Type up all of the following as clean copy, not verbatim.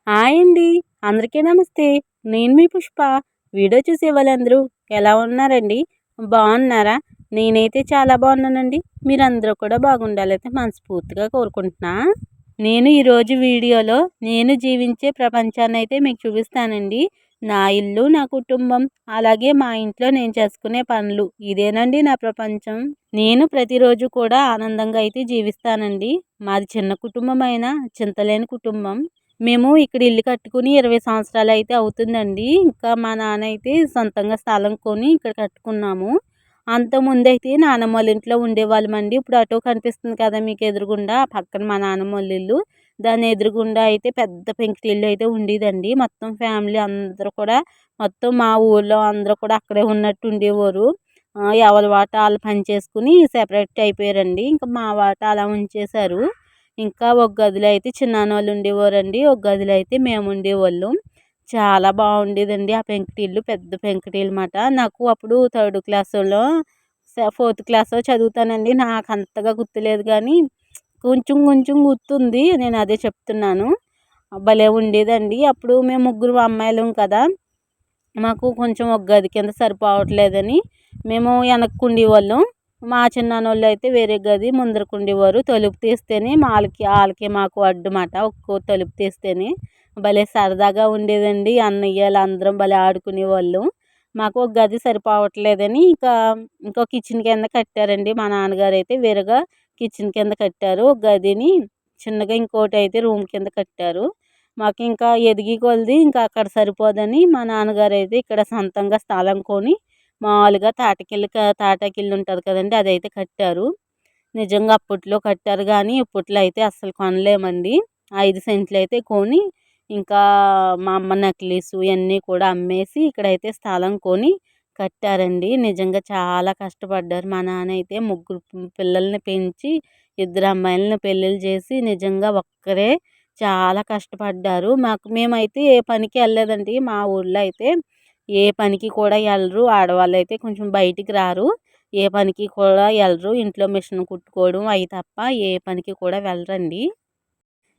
Hi అండి. అందరికీ నమస్తే. నేను మీ పుష్ప. వీడియో చూసే వాళ్ళందరూ ఎలా ఉన్నారండి? బాగున్నారా? నేనైతే చాలా బాగున్నానండి. మీరందరూ కూడా బాగుండాలైతే మనస్ఫూర్తిగా కోరుకుంటున్నా. నేను ఈరోజు వీడియోలో నేను జీవించే ప్రపంచాన్ని అయితే మీకు చూపిస్తానండి. నా ఇల్లు, నా కుటుంబం, అలాగే మా ఇంట్లో నేను చేసుకునే పనులు. ఇదేనండి నా ప్రపంచం. నేను ప్రతిరోజు కూడా ఆనందంగా అయితే జీవిస్తానండి. మాది చిన్న కుటుంబం అయినా చింతలేని కుటుంబం. మేము ఇక్కడ ఇల్లు కట్టుకుని 20 సంవత్సరాలు అయితే అవుతుందండి. ఇంకా మా నాన్న అయితే సొంతంగా స్థలం కొని ఇక్కడ కట్టుకున్నాము. అంతకుముందైతే నానమ్మ వాళ్ళ ఇంట్లో ఉండేవాళ్ళమండి. ఇప్పుడు అటో కనిపిస్తుంది కదా మీకు ఎదురుగుండా పక్కన మా నానమ్మ వాళ్ళ ఇల్లు. దాని ఎదురుగుండా అయితే పెద్ద పెంకుటిల్లు అయితే ఉండేదండి. మొత్తం ఫ్యామిలీ అందరూ కూడా మొత్తం మా ఊర్లో అందరూ కూడా అక్కడే ఉన్నట్టు ఉండేవారు. ఎవరి వాటా ఆళ్ళు పని చేసుకుని సెపరేట్ అయిపోయారండి. ఇంకా మా వాటా అలా ఉంచేశారు. ఇంకా ఒక గదిలో అయితే చిన్నాన్నోళ్ళు ఉండేవారండి. ఒక గదిలో అయితే మేము ఉండేవాళ్ళం. చాలా బాగుండేదండి ఆ పెంకుటిల్లు. పెద్ద పెంకుటిల్లు మాట. నాకు అప్పుడు థర్డ్ క్లాస్‌లో ఫోర్త్ క్లాసో చదువుతానండి. నాకు అంతగా గుర్తులేదు కానీ కొంచెం కొంచెం గుర్తుంది. నేను అదే చెప్తున్నాను. భలే ఉండేదండి. అప్పుడు మేము ముగ్గురు అమ్మాయిలం కదా! మాకు కొంచెం ఒక గది కింద సరిపోవట్లేదని మేము వెనక్కి ఉండేవాళ్ళం. మా చిన్నాన్నోళ్ళు అయితే వేరే గది ముందరకు ఉండేవారు. తలుపు తీస్తేనే ఆళ్ళకి మాకు అడ్డుమాట. ఒక్కో తలుపు తీస్తేనే భలే సరదాగా ఉండేదండి. అన్నయ్యలు అందరం భలే ఆడుకునేవాళ్ళం. మాకు ఒక గది సరిపోవట్లేదని ఇంకో కిచెన్ కింద కట్టారండి. మా నాన్నగారు అయితే వేరేగా కిచెన్ కింద కట్టారు. ఒక గదిని చిన్నగా ఇంకోటైతే రూమ్ కింద కట్టారు. మాకు ఇంకా ఎదిగే కొలది ఇంకా అక్కడ సరిపోదని మా నాన్నగారు అయితే ఇక్కడ సొంతంగా స్థలం కొని మామూలుగా తాటాకిల్లు ఉంటుంది కదండీ! అదైతే కట్టారు. నిజంగా అప్పట్లో కట్టారు గానీ ఇప్పట్లో అయితే అస్సలు కొనలేమండి. 5 సెంట్లయితే కొని ఇంకా మా అమ్మ నెక్లెసు ఇయన్నీ కూడా అమ్మేసి ఇక్కడైతే స్థలం కొని కట్టారండి. నిజంగా చాలా కష్టపడ్డారు. మా నాన్న అయితే ముగ్గురు పిల్లల్ని పెంచి ఇద్దరు అమ్మాయిలని పెళ్ళిళ్ళు చేసి నిజంగా ఒక్కరే చాలా కష్టపడ్డారు. మేమైతే ఏ పనికి వెళ్ళలేదండి. మా ఊళ్ళో అయితే ఏ పనికి కూడా ఎళ్ళరు. ఆడవాళ్ళైతే కొంచెం బయటికి రారు. ఏ పనికి కూడా ఎళ్ళరు. ఇంట్లో మిషన్ కుట్టుకోవడం అయి తప్ప ఏ పనికి కూడా వెళ్ళరండి.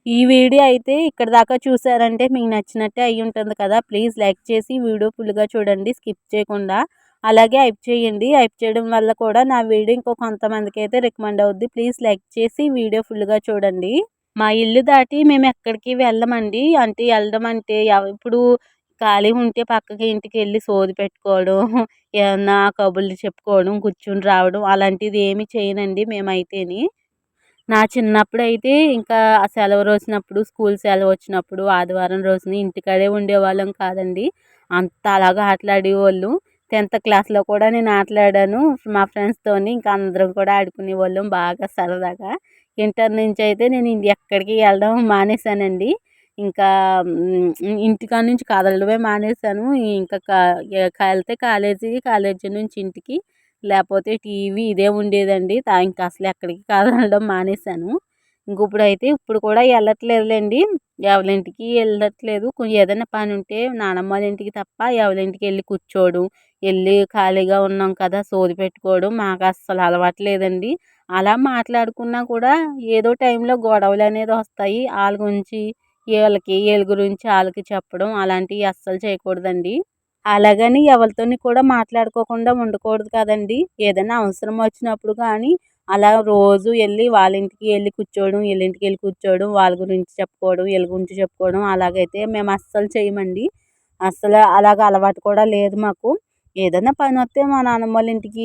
ఈ వీడియో అయితే ఇక్కడి దాకా చూసారంటే మీకు నచ్చినట్టే అయ్యుంటుంది కదా! ప్లీజ్ లైక్ చేసి వీడియో ఫుల్‌గా చూడండి స్కిప్ చేయకుండా. అలాగే హైప్ చేయండి. హైప్ చేయడం వల్ల కూడా నా వీడియో ఇంకో కొంతమందికైతే రికమెండ్ అవుద్ది. ప్లీజ్ లైక్ చేసి వీడియో ఫుల్‌గా చూడండి. మా ఇల్లు దాటి మేమెక్కడికి వెళ్ళమండి. అంటే ఎళ్ళడం అంటే ఇప్పుడు ఖాళీగా ఉంటే పక్కకి ఇంటికెళ్ళి సోది పెట్టుకోవడం, ఏమన్నా కబుర్లు చెప్పుకోవడం, కూర్చొని రావడం అలాంటిది ఏమి చేయనండి మేమైతేని. నా చిన్నప్పుడైతే ఇంకా ఆ సెలవు రోజునప్పుడు స్కూల్ సెలవొచ్చినప్పుడు ఆదివారం రోజున ఇంటికాడే ఉండేవాళ్ళం కాదండి. అంత అలాగా ఆటలాడేవాళ్ళం. 10థ్ క్లాస్‌లో కూడా నేను ఆటలాడాను మా ఫ్రెండ్స్‌తోని. ఇంకా అందరం కూడా ఆడుకునేవాళ్ళం బాగా సరదాగా. ఇంటర్ నుంచయితే నేను ఎక్కడికి వెళ్ళడం మానేశానండి. ఇంకా ఇంటికాడ నుంచి కదలడమే మానేశాను. ఇంకా ఎళ్తే కాలేజీ, కాలేజీ నుంచి ఇంటికి లేపోతే టీవీ ఇదే ఉండేదండి. ఇంక అసలు ఎక్కడికి కదలడం మానేశాను. ఇప్పుడు కూడా ఎళ్ళట్లేదులెండి. ఎవరింటికి ఎళ్ళట్లేదు. ఏదైనా పనుంటే నానమ్మ వాళ్ళ ఇంటికి తప్ప ఎవరింటికి ఎళ్లి కూర్చోవడం, ఎళ్లి ఖాళీగా ఉన్నాం కదా! సోది పెట్టుకోవడం మాకస్సలు అలవాటు లేదండి. అలా మాట్లాడుకున్నా కూడా ఏదో టైంలో గొడవలనేది వస్తాయి. ఆళ్ళ గురించి ఈళ్ళ గురించి ఆళ్ళకి చెప్పడం అలాంటియి అస్సలు చేయకూడదండి. అలాగని ఎవరితోని కూడా మాట్లాడుకోకుండా ఉండకూడదు కదండీ! ఏదైనా అవసరం వచ్చినప్పుడు కానీ, అలా రోజు వాళ్ళింటికి ఎళ్లి కూర్చోవడం, ఈళ్ళింటికెళ్ళి కూర్చోవడం, వాళ్ళ గురించి చెప్పుకోవడం, ఈళ్ళ గురించి చెప్పుకోవడం అలాగైతే మేము అస్సలు చేయమండి. అలాగ అలవాటు కూడా లేదు మాకు. ఏదైనా పనొత్తే మా నాన్నమ్మోళ్ళ ఇంటికి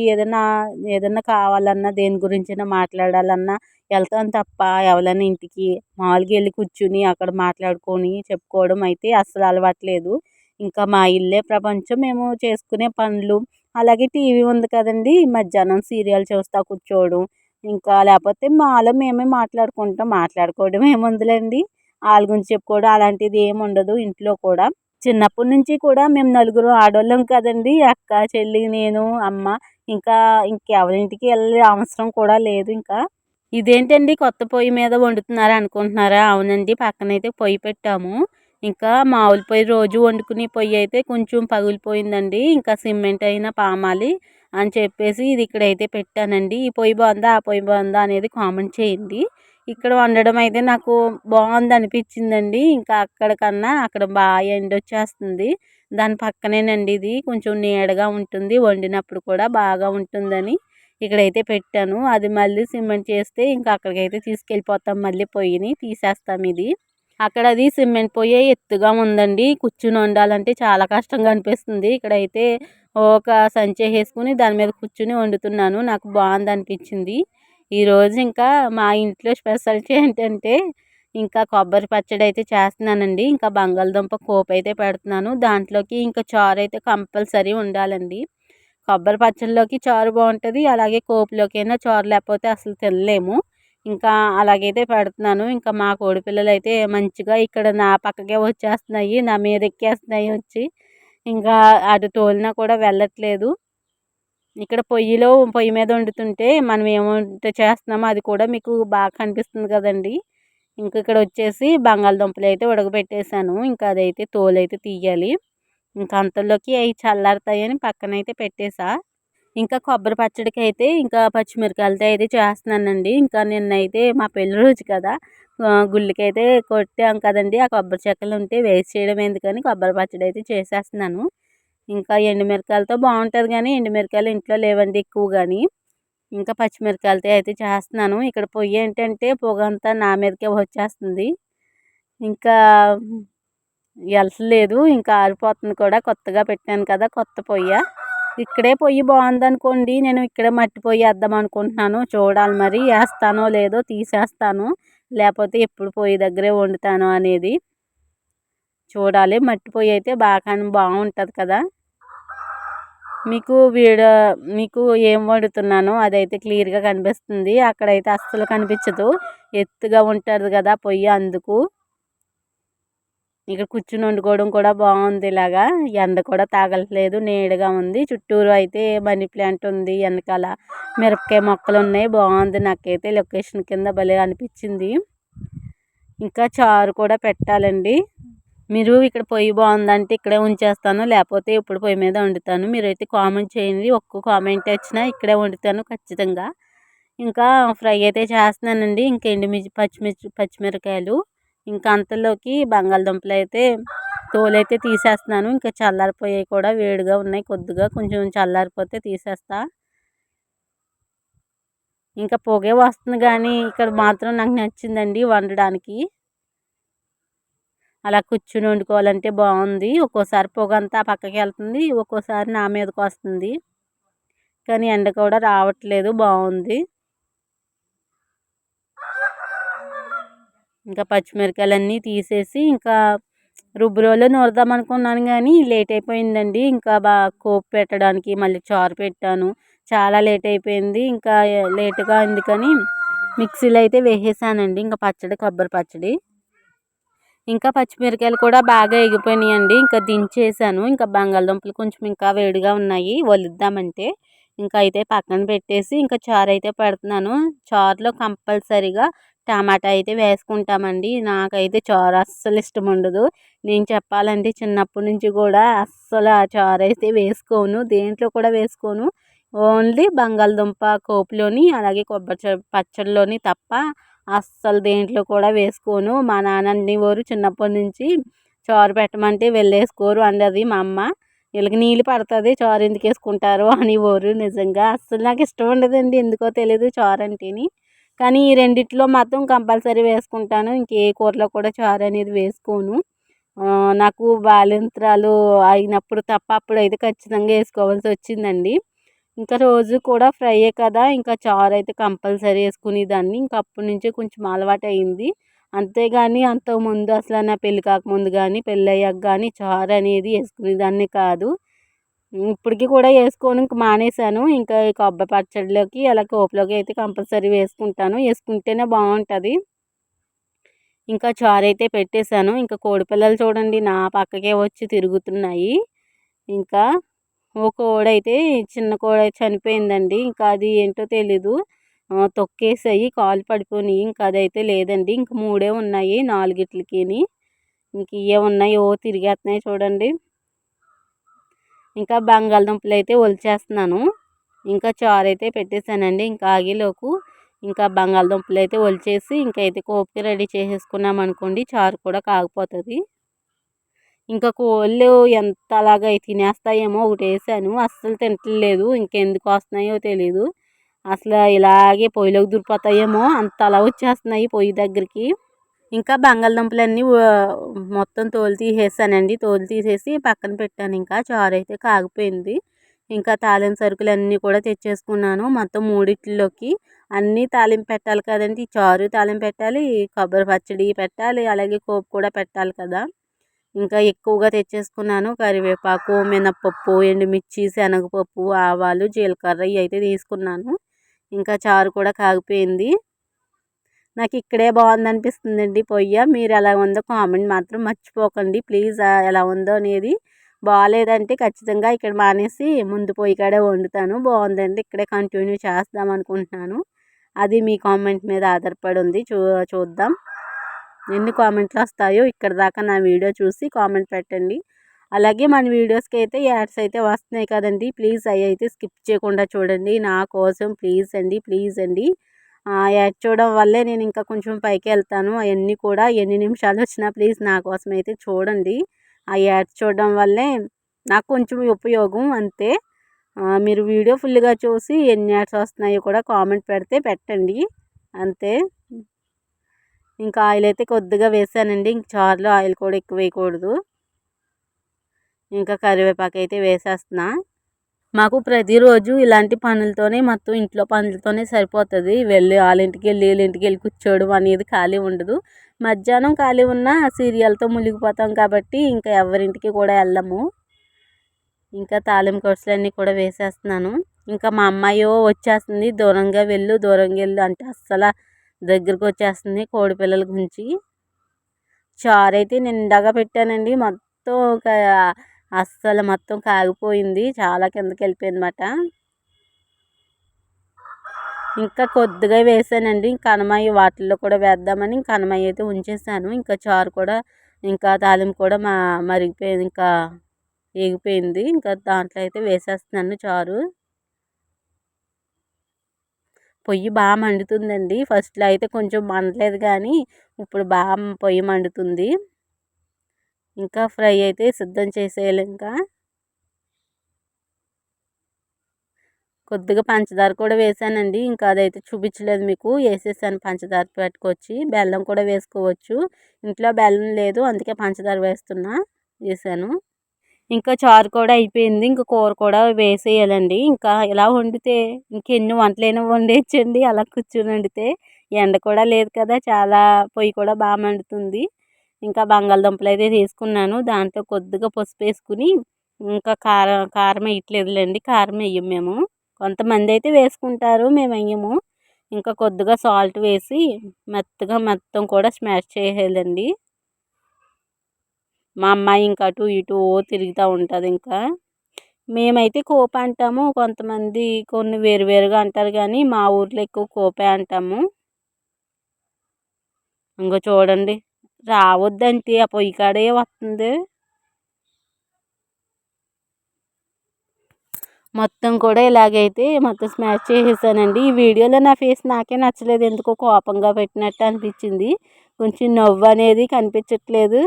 ఏదన్నా కావాలన్నా, దేని గురించైనా మాట్లాడాలన్నా ఎళ్తాం తప్ప ఎవరైనా ఇంటికి మామూలుగా ఎళ్లి కూర్చొని అక్కడ మాట్లాడుకొని, చెప్పుకోవడం అయితే అస్సలు అలవాటు లేదు. ఇంకా మా ఇల్లే ప్రపంచం. మేము చేసుకునే పనులు అలాగే టీవీ ఉంది కదండీ! మధ్యాహ్నం సీరియల్ చూస్తా కూర్చోవడం. ఇంకా లేపోతే మాలో మేమే మాట్లాడుకుంటాం. మాట్లాడుకోవడం ఏముందిలెండి. ఆళ్ళ గురించి చెప్పుకోవడం అలాంటిది ఏముండదు ఇంట్లో కూడా. చిన్నప్పటి నుంచి కూడా మేము నలుగురం ఆడోళ్ళం కదండీ! అక్క, చెల్లి, నేను, అమ్మ. ఇంకా ఇంకెవరింటికి ఎళ్ళే అవసరం కూడా లేదు ఇంకా. ఇదేంటండి కొత్త పొయ్యి మీద వండుతున్నారా అనుకుంటున్నారా? అవునండి. పక్కనైతే పొయ్యి పెట్టాము. ఇంకా మామూలు పొయ్యి రోజు వండుకునే పొయ్యి అయితే కొంచెం పగిలిపోయిందండి. ఇంకా సిమెంట్ అయినా పామాలి అని చెప్పేసి ఇది ఇక్కడైతే పెట్టానండి. ఈ పొయ్యి బాగుందా? ఆ పొయ్యి బాగుందా? అనేది కామెంట్ చేయండి. ఇక్కడ వండడం అయితే నాకు బాగుంది అనిపించిందండి. ఇంకా అక్కడ కన్నా అక్కడ బాగా ఎండొచ్చేస్తుంది. దాని పక్కనేనండి ఇది కొంచెం నీడగా ఉంటుంది. వండినప్పుడు కూడా బాగా ఉంటుందని ఇక్కడైతే పెట్టాను. అది మళ్ళీ సిమెంట్ చేస్తే ఇంకా అక్కడికైతే తీసుకెళ్ళిపోతాం. మళ్ళీ పొయ్యిని తీసేస్తాం ఇది. అక్కడ అది సిమెంట్ పొయ్యే ఎత్తుగా ఉందండి. కూర్చుని వండాలంటే చాలా కష్టంగా అనిపిస్తుంది. ఇక్కడైతే ఒక సంచి వేసుకుని దాని మీద కూర్చుని వండుతున్నాను. నాకు బాగుంది అనిపించింది. ఈరోజు ఇంకా మా ఇంట్లో స్పెషాలిటీ ఏంటంటే ఇంకా కొబ్బరి పచ్చడి అయితే చేస్తున్నానండి. ఇంకా బంగాళదుంప పోపు అయితే పెడుతున్నాను. దాంట్లోకి ఇంకా చారు అయితే కంపల్సరీ ఉండాలండి. కొబ్బరి పచ్చడిలోకి చారు బాగుంటుంది. అలాగే పోపులోకైనా చారు లేకపోతే అసలు తినలేము. ఇంకా అలాగైతే పెడుతున్నాను. ఇంకా మా కోడిపిల్లలు అయితే మంచిగా ఇక్కడ నా పక్కకే వచ్చేస్తున్నాయి. నా మీద ఎక్కేస్తున్నాయి వచ్చి. ఇంకా అటు తోలినా కూడా వెళ్ళట్లేదు. ఇక్కడ పొయ్యి మీద వండుతుంటే మనం ఏం వంట చేస్తున్నామో అది కూడా మీకు బాగా కనిపిస్తుంది కదండి. ఇంక ఇక్కడ వచ్చేసి బంగాళదుంపలు అయితే ఉడకబెట్టేసాను. ఇంకా అదైతే తోలైతే తీయాలి. ఇంకా అంతలోకి అవి చల్లారుతాయని పక్కనైతే పెట్టేసా. ఇంకా కొబ్బరి పచ్చడికి అయితే ఇంకా పచ్చిమిరకాయలతో అయితే చేస్తున్నానండి. ఇంకా నిన్నైతే మా పెళ్లి రోజు కదా, గుళ్ళకైతే కొట్టాం కదండి. ఆ కొబ్బరి చెక్కలు ఉంటే వేస్ట్ చేయడం ఎందుకని కొబ్బరి పచ్చడి అయితే చేసేస్తున్నాను. ఇంకా ఎండుమిరకాయలతో బాగుంటుంది కానీ ఎండుమిరకాయలు ఇంట్లో లేవండి ఎక్కువ కానీ. ఇంకా పచ్చిమిరకాయలతో అయితే చేస్తున్నాను. ఇక్కడ పొయ్యి ఏంటంటే పొగంతా నా మీదకే వచ్చేస్తుంది. ఇంకా వెళ్ళలేదు. ఇంకా ఆరిపోతుంది కూడా. కొత్తగా పెట్టాను కదా కొత్త పొయ్య. ఇక్కడే పొయ్యి బాగుందనుకోండి నేను ఇక్కడే మట్టి పొయ్యి వేద్దాం అనుకుంటున్నాను. చూడాలి మరి వేస్తానో లేదో తీసేస్తాను. లేకపోతే ఎప్పుడు పొయ్యి దగ్గరే వండుతాను అనేది చూడాలి. మట్టి పొయ్యి అయితే బాగుంటుంది కదా. మీకు ఏం వండుతున్నానో అదైతే క్లియర్గా కనిపిస్తుంది. అక్కడైతే అస్సలు కనిపించదు. ఎత్తుగా ఉంటుంది కదా పొయ్యి, అందుకు. ఇక్కడ కూర్చుని వండుకోవడం కూడా బాగుంది. ఇలాగా ఎండ కూడా తాగట్లేదు, నీడగా ఉంది. చుట్టూరు అయితే మనీ ప్లాంట్ ఉంది. వెనకాల మిరపకాయ మొక్కలు ఉన్నాయి. బాగుంది. నాకైతే లొకేషన్ కింద భలే అనిపించింది. ఇంకా చారు కూడా పెట్టాలండి. మీరు ఇక్కడ పొయ్యి బాగుందంటే ఇక్కడే ఉంచేస్తాను, లేకపోతే ఇప్పుడు పొయ్యి మీద వండుతాను. మీరైతే కామెంట్ చేయండి. ఒక్క కామెంట్ వచ్చినా ఇక్కడే వండుతాను ఖచ్చితంగా. ఇంకా ఫ్రై అయితే చేస్తున్నానండి. ఇంకా పచ్చిమిరకాయలు ఇంకా అంతలోకి బంగాళదుంపలు అయితే తోలైతే తీసేస్తున్నాను. ఇంకా చల్లారిపోయాయి కూడా, వేడిగా ఉన్నాయి కొద్దిగా. కొంచెం చల్లారిపోతే తీసేస్తా. ఇంకా పొగే వస్తుంది కానీ ఇక్కడ మాత్రం నాకు నచ్చిందండి వండడానికి. అలా కూర్చుని వండుకోవాలంటే బాగుంది. ఒక్కోసారి పొగ అంతా పక్కకి వెళ్తుంది, ఒక్కోసారి నా మీదకి వస్తుంది. కానీ ఎండ కూడా రావట్లేదు, బాగుంది. ఇంకా పచ్చిమిరకాయలన్నీ తీసేసి ఇంకా రుబ్బురోలో నూరుదాం అనుకున్నాను కానీ లేట్ అయిపోయిందండి. ఇంకా కోపు పెట్టడానికి మళ్ళీ చారు పెట్టాను. చాలా లేట్ అయిపోయింది. ఇంకా లేటుగా అందుకని మిక్సీలో అయితే వేసేసానండి. ఇంకా కొబ్బరి పచ్చడి. ఇంకా పచ్చిమిరకాయలు కూడా బాగా ఎగిపోయినాయండి. ఇంకా దించేసాను. ఇంకా బంగాళదుంపలు కొంచెం ఇంకా వేడిగా ఉన్నాయి, వలుద్దామంటే. ఇంకా అయితే పక్కన పెట్టేసి ఇంకా చారు అయితే పెడుతున్నాను. చారులో కంపల్సరీగా టమాటా అయితే వేసుకుంటామండి. నాకైతే చారు అస్సలు ఇష్టం ఉండదు. నేను చెప్పాలంటే చిన్నప్పటి నుంచి కూడా అస్సలు ఆ చారు అయితే వేసుకోను, దేంట్లో కూడా వేసుకోను. ఓన్లీ బంగాళదుంప కోపులోని అలాగే కొబ్బరి పచ్చడిలోని తప్ప అస్సలు దేంట్లో కూడా వేసుకోను. మా నాన్న అనేవారు చిన్నప్పటి నుంచి చారు పెట్టమంటే వెళ్ళేసుకోరు అన్నది మా అమ్మ. వీళ్ళకి నీళ్ళు పడుతుంది, చారు ఎందుకు వేసుకుంటారు అనేవారు. నిజంగా అస్సలు నాకు ఇష్టం ఉండదండి, ఎందుకో తెలియదు చారు అంటేని. కానీ ఈ రెండిట్లో మాత్రం కంపల్సరీ వేసుకుంటాను. ఇంకే కూరలో కూడా చారు అనేది వేసుకోను. నాకు బాలింత్రాలు అయినప్పుడు తప్ప అప్పుడైతే ఖచ్చితంగా వేసుకోవాల్సి వచ్చిందండి. ఇంకా రోజు కూడా ఫ్రైయే కదా, ఇంకా చారు అయితే కంపల్సరీ వేసుకునేదాన్ని. ఇంకా అప్పటి నుంచి కొంచెం అలవాటు అయింది. అంతేగాని అంతకుముందు అసలు నా పెళ్ళి కాకముందు కానీ పెళ్ళి అయ్యాక కానీ చారు అనేది వేసుకునేదాన్ని కాదు. ఇప్పటికీ కూడా వేసుకోను, ఇంక మానేశాను. ఇంకా ఈ కొబ్బరి పచ్చడిలోకి అలా కోపులోకి అయితే కంపల్సరీ వేసుకుంటాను. వేసుకుంటేనే బాగుంటుంది. ఇంకా చారు అయితే పెట్టేశాను. ఇంకా కోడిపిల్లలు చూడండి నా పక్కకే వచ్చి తిరుగుతున్నాయి. ఇంకా ఒక కోడైతే చిన్న కోడి చనిపోయిందండి. ఇంకా అది ఏంటో తెలీదు, తొక్కేసాయి, కాలు పడిపోయినాయి. ఇంకా అదైతే లేదండి. ఇంక 3 ఉన్నాయి 4గిట్లకిని. ఇంక ఇవే ఉన్నాయి, తిరిగేస్తున్నాయి చూడండి. ఇంకా బంగాళదుంపలు అయితే ఒలిచేస్తున్నాను. ఇంకా చారు అయితే పెట్టేశానండి. ఇంకా ఆగేలోపు ఇంకా బంగాళదుంపలు అయితే ఒలిచేసి ఇంకైతే కోపికి రెడీ చేసేసుకున్నాం అనుకోండి, చారు కూడా కాగిపోతుంది. ఇంకా కోళ్ళు ఎంత అలాగా తినేస్తాయేమో ఒకటి వేసాను, అస్సలు తింటలేదు. ఇంకెందుకు వస్తున్నాయో తెలీదు, అసలు ఇలాగే పొయ్యిలోకి దూరిపోతాయేమో అంత అలా వచ్చేస్తున్నాయి పొయ్యి దగ్గరికి. ఇంకా బంగాళదుంపలన్నీ మొత్తం తోలు తీసేసానండి. తోలు తీసేసి పక్కన పెట్టాను. ఇంకా చారు అయితే కాగిపోయింది. ఇంకా తాలింపు సరుకులు అన్నీ కూడా తెచ్చేసుకున్నాను. మొత్తం మూడిట్లోకి అన్నీ తాలింపు పెట్టాలి కదండి. చారు తాలింపు పెట్టాలి, కొబ్బరి పచ్చడి పెట్టాలి, అలాగే కోపు కూడా పెట్టాలి కదా. ఇంకా ఎక్కువగా తెచ్చేసుకున్నాను. కరివేపాకు, మినప్పప్పు, ఎండుమిర్చి, శనగపప్పు, ఆవాలు, జీలకర్ర ఇవి అయితే తీసుకున్నాను. ఇంకా చారు కూడా కాగిపోయింది. నాకు ఇక్కడే బాగుందనిపిస్తుందండి పొయ్య. మీరు ఎలా ఉందో కామెంట్ మాత్రం మర్చిపోకండి ప్లీజ్. ఎలా ఉందో అనేది బాగాలేదంటే ఖచ్చితంగా ఇక్కడ మానేసి ముందు పొయ్యి కాడే వండుతాను. బాగుందండి ఇక్కడే కంటిన్యూ చేద్దాం అనుకుంటున్నాను. అది మీ కామెంట్ మీద ఆధారపడి ఉంది. చూద్దాం ఎన్ని కామెంట్లు వస్తాయో. ఇక్కడ దాకా నా వీడియో చూసి కామెంట్ పెట్టండి. అలాగే మన వీడియోస్కి అయితే యాడ్స్ అయితే వస్తున్నాయి కదండి, ప్లీజ్ అవి అయితే స్కిప్ చేయకుండా చూడండి నా కోసం. ప్లీజ్ అండి. యాడ్ చూడడం వల్లే నేను ఇంకా కొంచెం పైకి వెళ్తాను. అవన్నీ కూడా ఎన్ని నిమిషాలు వచ్చినా ప్లీజ్ నా కోసం అయితే చూడండి. ఆ యాడ్స్ చూడడం వల్లే నాకు కొంచెం ఉపయోగం అంతే. మీరు వీడియో ఫుల్గా చూసి ఎన్ని యాడ్స్ వస్తున్నాయో కూడా కామెంట్ పెడితే పెట్టండి అంతే. ఇంకా ఆయిల్ అయితే కొద్దిగా వేసానండి. ఇంక చారులో ఆయిల్ కూడా ఎక్కువ వేయకూడదు. ఇంకా కరివేపాకు అయితే వేసేస్తున్నా. మాకు ప్రతిరోజు ఇలాంటి పనులతోనే మొత్తం ఇంట్లో పనులతోనే సరిపోతుంది. వాళ్ళ ఇంటికి వెళ్ళి వీళ్ళ ఇంటికి వెళ్ళి కూర్చోవడం అనేది ఖాళీ ఉండదు. మధ్యాహ్నం ఖాళీ ఉన్న సీరియల్తో మునిగిపోతాం కాబట్టి ఇంకా ఎవరింటికి కూడా వెళ్ళము. ఇంకా తాలింపు కొడుసులన్నీ కూడా వేసేస్తున్నాను. ఇంకా మా అమ్మాయి వచ్చేస్తుంది, దూరంగా వెళ్ళు అంటే అస్సలు దగ్గరకు వచ్చేస్తుంది కోడి పిల్లల గురించి. చారు అయితే నిండాగా పెట్టానండి. మొత్తం అస్సలు మొత్తం కాగిపోయింది, చాలా కిందకి వెళ్ళిపోయింది అన్నమాట. ఇంకా కొద్దిగా వేసానండి. ఇంకా కనమాయి వాటిల్లో కూడా వేద్దామని ఇంకా కనమాయి అయితే ఉంచేసాను. ఇంకా చారు కూడా ఇంకా తాలింపు కూడా మరిగిపోయింది, ఇంకా ఎగిపోయింది. ఇంకా దాంట్లో అయితే వేసేస్తున్నాను చారు. పొయ్యి బాగా మండుతుందండి. ఫస్ట్లో అయితే కొంచెం మండలేదు కానీ ఇప్పుడు బాగా పొయ్యి మండుతుంది. ఇంకా ఫ్రై అయితే సిద్ధం చేసేయాలి. ఇంకా కొద్దిగా పంచదార కూడా వేసానండి. ఇంకా అదైతే చూపించలేదు మీకు, వేసేసాను పంచదార పెట్టుకొచ్చి. బెల్లం కూడా వేసుకోవచ్చు, ఇంట్లో బెల్లం లేదు అందుకే పంచదార వేసాను. ఇంకా చారు కూడా అయిపోయింది. ఇంకా కూర కూడా వేసేయాలండి. ఇంకా ఇలా వండితే ఇంకెన్ని వంటలైనా వండేయచ్చండి అలా కూర్చొని వండితే. ఎండ కూడా లేదు కదా, చాలా పొయ్యి కూడా బాగా మండుతుంది. ఇంకా బంగాళదుంపలు అయితే తీసుకున్నాను. దాంట్లో కొద్దిగా పసుపు వేసుకుని, ఇంకా కారం వేయట్లేదులేండి, కారం వేయం మేము. కొంతమంది అయితే వేసుకుంటారు, మేము వేయము. ఇంకా కొద్దిగా సాల్ట్ వేసి మెత్తగా మొత్తం కూడా స్మాష్ చేసేయాలండి. మా అమ్మాయి ఇంకా అటు ఇటు తిరుగుతూ ఉంటుంది. ఇంకా మేమైతే కోప అంటాము, కొంతమంది కొన్ని వేరువేరుగా అంటారు కానీ మా ఊర్లో ఎక్కువ కోపే అంటాము. ఇంకో చూడండి, రావద్దంటే ఆ పొయ్యి కాడే వస్తుంది. మొత్తం కూడా ఇలాగైతే మొత్తం స్మాష్ చేసేసానండి. ఈ వీడియోలో నా ఫేస్ నాకే నచ్చలేదు, ఎందుకో కోపంగా పెట్టినట్టు అనిపించింది. కొంచెం నవ్వు అనేది కనిపించట్లేదు,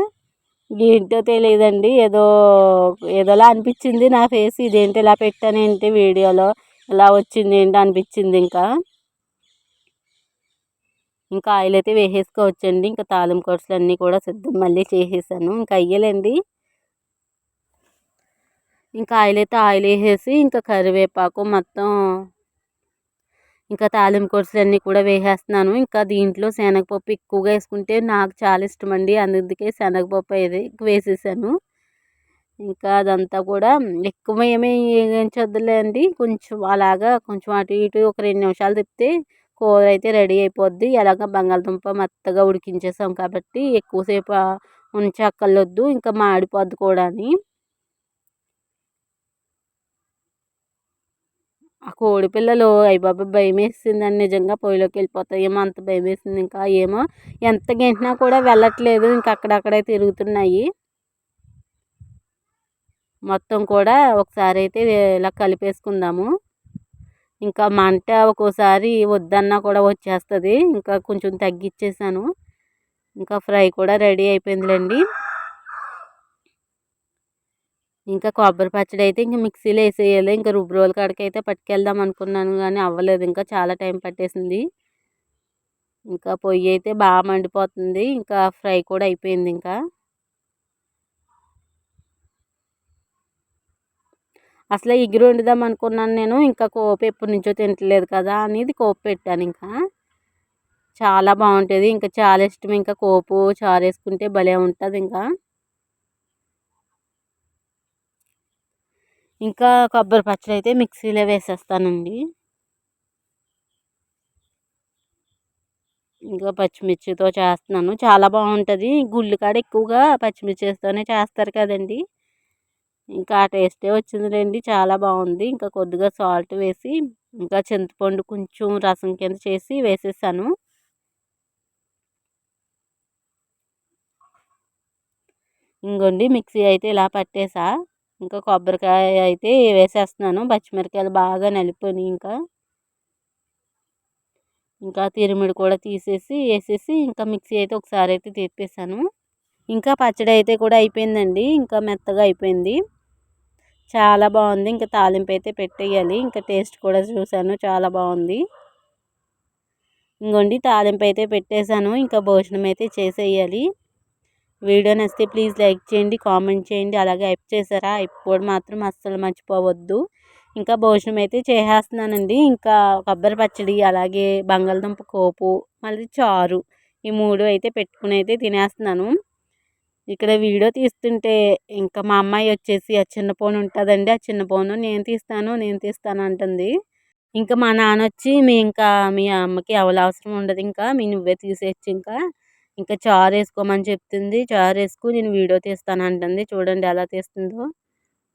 ఏంటో తెలియదండి. ఏదోలా అనిపించింది నా ఫేస్. ఇదేంటి ఇలా పెట్టానేంటి వీడియోలో, ఇలా వచ్చింది ఏంటి అనిపించింది. ఇంకా ఆయిల్ అయితే వేసేసుకోవచ్చండి. ఇంకా తాలింపు కొడుసులు అన్నీ కూడా సిద్ధం మళ్ళీ చేసేసాను. ఇంకా అయ్యలేండి. ఇంకా ఆయిల్ వేసేసి ఇంకా కరివేపాకు మొత్తం ఇంకా తాలింపు కొడుసులు అన్నీ కూడా వేసేస్తున్నాను. ఇంకా దీంట్లో శనగపప్పు ఎక్కువగా వేసుకుంటే నాకు చాలా ఇష్టం అండి, అందుకే శనగపప్పు అయితే వేసేసాను. ఇంకా అదంతా కూడా ఎక్కువ ఏమీ వేయించొద్దులే అండి, కొంచెం అలాగా కొంచెం అటు ఇటు ఒక 2 నిమిషాలు తిప్పితే కూర అయితే రెడీ అయిపోద్ది. ఎలాగ బంగాళదుంప మెత్తగా ఉడికించేసాం కాబట్టి ఎక్కువసేపు ఉంచక్కర్లేదు, ఇంకా మాడిపోద్ది కూడా అని. ఆ కోడి పిల్లలు అయ్యబాబోయ్ భయం వేసిందండి నిజంగా, పొయ్యిలోకి వెళ్ళిపోతాయేమో అంత భయం వేసింది. ఇంకా ఏమో ఎంత గెంటినా కూడా వెళ్ళట్లేదు, ఇంకా అక్కడక్కడే తిరుగుతున్నాయి. మొత్తం కూడా ఒకసారి అయితే ఇలా కలిపేసుకుందాము. ఇంకా మంట ఒక్కోసారి వద్దన్నా కూడా వచ్చేస్తుంది. ఇంకా కొంచెం తగ్గిచ్చేసాను. ఇంకా ఫ్రై కూడా రెడీ అయిపోయిందిలేండి. ఇంకా కొబ్బరి పచ్చడి అయితే ఇంక మిక్సీలో వేసేయాలి. ఇంకా రుబ్బు రోలు కాడికైతే పట్టుకెళ్దాం అనుకున్నాను కానీ అవ్వలేదు. ఇంకా చాలా టైం పట్టేసింది. ఇంకా పొయ్యి అయితే బాగా మండిపోతుంది. ఇంకా ఫ్రై కూడా అయిపోయింది. ఇంకా అసలు ఎగురు వండుదాం అనుకున్నాను నేను. ఇంకా కోపి ఎప్పటి నుంచో తింటలేదు కదా అనేది కోపి పెట్టాను. ఇంకా చాలా బాగుంటుంది. ఇంకా చాలా ఇష్టం. ఇంకా కోపు చారు వేసుకుంటే భలే ఉంటుంది. ఇంకా కొబ్బరి పచ్చడి అయితే మిక్సీలో వేసేస్తానండి. ఇంకా పచ్చిమిర్చితో చేస్తున్నాను. చాలా బాగుంటుంది. గుళ్ళు కాడ ఎక్కువగా పచ్చిమిర్చితోనే చేస్తారు కదండి. ఇంకా ఆ టేస్టే వచ్చిందిలేండి. చాలా బాగుంది. ఇంకా కొద్దిగా సాల్ట్ వేసి ఇంకా చింతపండు కొంచెం రసం కింద చేసి వేసేసాను. ఇంకోండి మిక్సీ అయితే ఇలా పట్టేసా. ఇంకా కొబ్బరికాయ అయితే వేసేస్తున్నాను. పచ్చిమిరకాయలు బాగా నలిపోయి ఇంకా తిరుమిడి కూడా తీసేసి వేసేసి ఇంకా మిక్సీ అయితే ఒకసారి అయితే తిప్పేసాను. ఇంకా పచ్చడి అయితే కూడా అయిపోయిందండి. ఇంకా మెత్తగా అయిపోయింది. చాలా బాగుంది. ఇంకా తాలింపు అయితే పెట్టేయాలి. ఇంకా టేస్ట్ కూడా చూశాను. చాలా బాగుంది. ఇంకోండి తాలింపు అయితే పెట్టేశాను. ఇంకా భోజనం అయితే చేసేయాలి. వీడియో నచ్చితే ప్లీజ్ లైక్ చేయండి, కామెంట్ చేయండి. అలాగే హైప్ చేశారా? హైప్ మాత్రం అస్సలు మర్చిపోవద్దు. ఇంకా భోజనం అయితే చేసేస్తున్నానండి. ఇంకా కొబ్బరి పచ్చడి, అలాగే బంగాళదుంప కోపు, మళ్ళీ చారు, ఈ 3 అయితే పెట్టుకుని అయితే తినేస్తున్నాను. ఇక్కడ వీడియో తీస్తుంటే ఇంకా మా అమ్మాయి వచ్చేసి ఆ చిన్న ఫోన్ ఉంటుందండి. ఆ చిన్న ఫోను నేను తీస్తాను అంటుంది. ఇంకా మా నాన్న వచ్చి మీ అమ్మకి అవసరం ఉండదు. ఇంకా నువ్వే తీసేయచ్చు. ఇంకా చారు వేసుకోమని చెప్తుంది. చారు వేసుకు నేను వీడియో తీస్తాను అంటుంది. చూడండి ఎలా తీస్తుందో.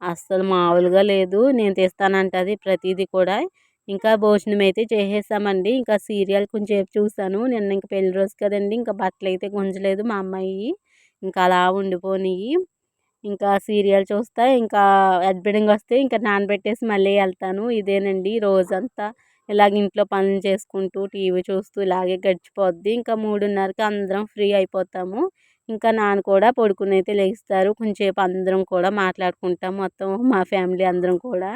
అస్సలు మామూలుగా లేదు. నేను తీస్తానంటది ప్రతిదీ కూడా. ఇంకా భోజనం అయితే చేసేసామండి. ఇంకా సీరియల్ కొంచెంసేపు చూసాను. నిన్న ఇంక పెళ్లి రోజు కదండి. ఇంకా బట్టలు అయితే గుంజలేదు మా అమ్మాయి. ఇంకా అలా ఉండిపోయినాయి. ఇంకా సీరియల్ చూస్తా ఇంకా ఎడ్బిడింగ్ వస్తే ఇంకా నానబెట్టేసి మళ్ళీ వెళ్తాను. ఇదేనండి రోజంతా. ఇలాగ ఇంట్లో పనులు చేసుకుంటూ టీవీ చూస్తూ ఇలాగే గడిచిపోద్ది. ఇంకా 3:30కి అందరం ఫ్రీ అయిపోతాము. ఇంకా నాన్న కూడా పడుకుని అయితే లేస్తారు. కొంచెంసేపు అందరం కూడా మాట్లాడుకుంటాం. మొత్తం మా ఫ్యామిలీ అందరం కూడా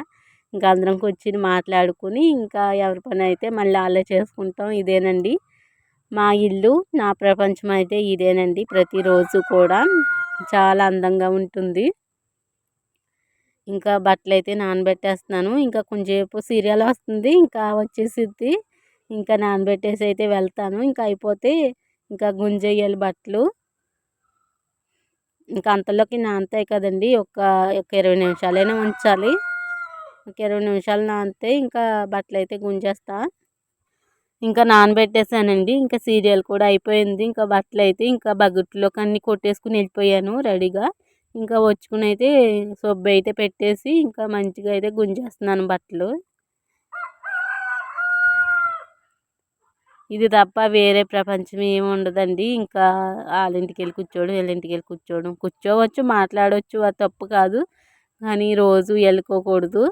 ఇంకా అందరం కూర్చుని మాట్లాడుకుని ఇంకా ఎవరి పని అయితే మళ్ళీ వాళ్ళే చేసుకుంటాం. ఇదేనండి మా ఇల్లు, నా ప్రపంచం అయితే ఇదేనండి. ప్రతిరోజు కూడా చాలా అందంగా ఉంటుంది. ఇంకా బట్టలు అయితే నానబెట్టేస్తున్నాను. ఇంకా కొంచెంసేపు సీరియల్ వస్తుంది. ఇంకా వచ్చేసిద్ది. ఇంకా నానబెట్టేసి అయితే వెళ్తాను. ఇంకా అయిపోతే ఇంకా గుంజేయాలి బట్టలు. ఇంకా అంతలోకి నానతాయి కదండి. ఒక 20 నిమిషాలైనా ఉంచాలి. ఒక 20 నిమిషాలు నానితే ఇంకా బట్టలు అయితే గుంజేస్తా. ఇంకా నానబెట్టేసానండి. ఇంకా సీరియల్ కూడా అయిపోయింది. ఇంకా బట్టలు అయితే ఇంకా బకెట్లోకి అన్నీ కొట్టేసుకుని వెళ్ళిపోయాను రెడీగా. ఇంకా వచ్చుకుని అయితే సబ్బు అయితే పెట్టేసి ఇంకా మంచిగా అయితే గుంజేస్తున్నాను బట్టలు. ఇది తప్ప వేరే ప్రపంచం ఏమి ఉండదండి. ఇంకా వాళ్ళ ఇంటికి వెళ్ళి కూర్చోవడం, వీళ్ళ ఇంటికి వెళ్ళి కూర్చోవడం, కూర్చోవచ్చు, మాట్లాడవచ్చు, అది తప్పు కాదు. కానీ రోజు వెళ్ళుకోకూడదు.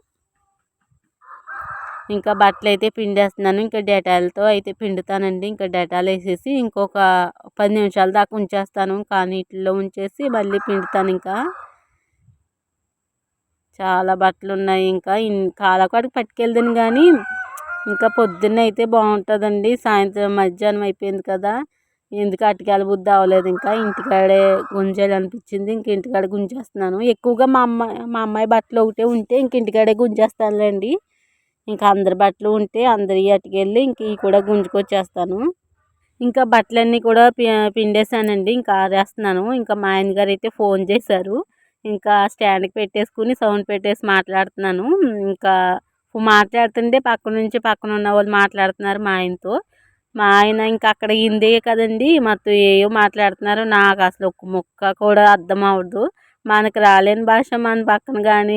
ఇంకా బట్టలు అయితే పిండేస్తున్నాను. ఇంకా డెటాల్తో అయితే పిండుతానండి. ఇంకా డెటాల్ వేసేసి ఇంకొక 10 నిమిషాల దాకా ఉంచేస్తాను. కానీ నీటిలో ఉంచేసి మళ్ళీ పిండుతాను. ఇంకా చాలా బట్టలు ఉన్నాయి. ఇంకా కాలకాడికి పట్టుకెళ్తాను కానీ ఇంకా పొద్దున్న అయితే బాగుంటుందండి. సాయంత్రం మధ్యాహ్నం అయిపోయింది కదా, ఎందుకు అటుకెళ్ళ బుద్ధి అవ్వలేదు. ఇంకా ఇంటికాడే గుంజాలి అనిపించింది. ఇంక ఇంటికాడ గుంజేస్తున్నాను. ఎక్కువగా మా అమ్మాయి బట్టలు ఒకటే ఉంటే ఇంక ఇంటికాడే గుంజేస్తానులేండి. ఇంకా అందరి బట్టలు ఉంటే అందరి అటుకెళ్ళి ఇంక ఇవి కూడా గుంజుకొచ్చేస్తాను. ఇంకా బట్టలన్నీ కూడా పిండేసానండి. ఇంకా ఆరేస్తున్నాను. ఇంకా మా ఆయన గారు అయితే ఫోన్ చేశారు. ఇంకా స్టాండ్కి పెట్టేసుకుని సౌండ్ పెట్టేసి మాట్లాడుతున్నాను. ఇంకా మాట్లాడుతుంటే పక్కన ఉన్న వాళ్ళు మాట్లాడుతున్నారు మా ఆయనతో. మా ఆయన ఇంకా అక్కడ హిందీ కదండి, మొత్తం ఏవో మాట్లాడుతున్నారు. నాకు అసలు ఒక్క ముక్క కూడా అర్థం అవ్వదు. మనకు రాలేని భాష మన పక్కన కానీ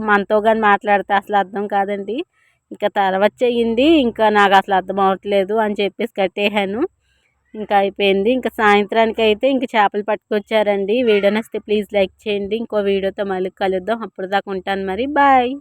మనతో కానీ మాట్లాడితే అసలు అర్థం కాదండి. ఇంకా తర్వాత చెయ్యింది. ఇంకా నాకు అసలు అర్థం అవ్వట్లేదు అని చెప్పేసి కట్టేసాను. ఇంకా అయిపోయింది. ఇంకా సాయంత్రానికి అయితే ఇంక చేపలు పట్టుకొచ్చారండి. వీడియో నచ్చితే ప్లీజ్ లైక్ చేయండి. ఇంకో వీడియోతో మళ్ళీ కలుద్దాం. అప్పుడు దాకా ఉంటాను మరి. బాయ్.